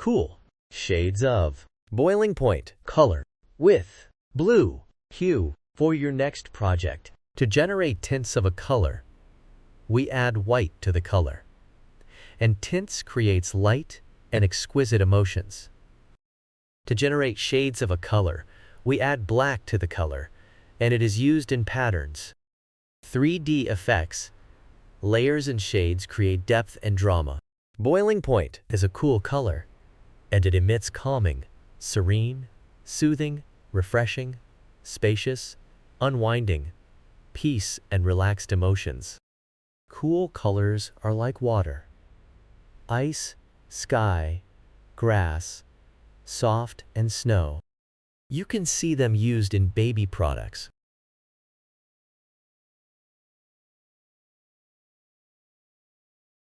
Cool. Shades of boiling point color with blue hue for your next project. To generate tints of a color, we add white to the color. And tints creates light and exquisite emotions. To generate shades of a color, we add black to the color, and it is used in patterns. 3D effects, layers and shades create depth and drama. Boiling point is a cool color, and it emits calming, serene, soothing, refreshing, spacious, unwinding, peace and relaxed emotions. Cool colors are like water. Ice, sky, grass, soft and snow. You can see them used in baby products,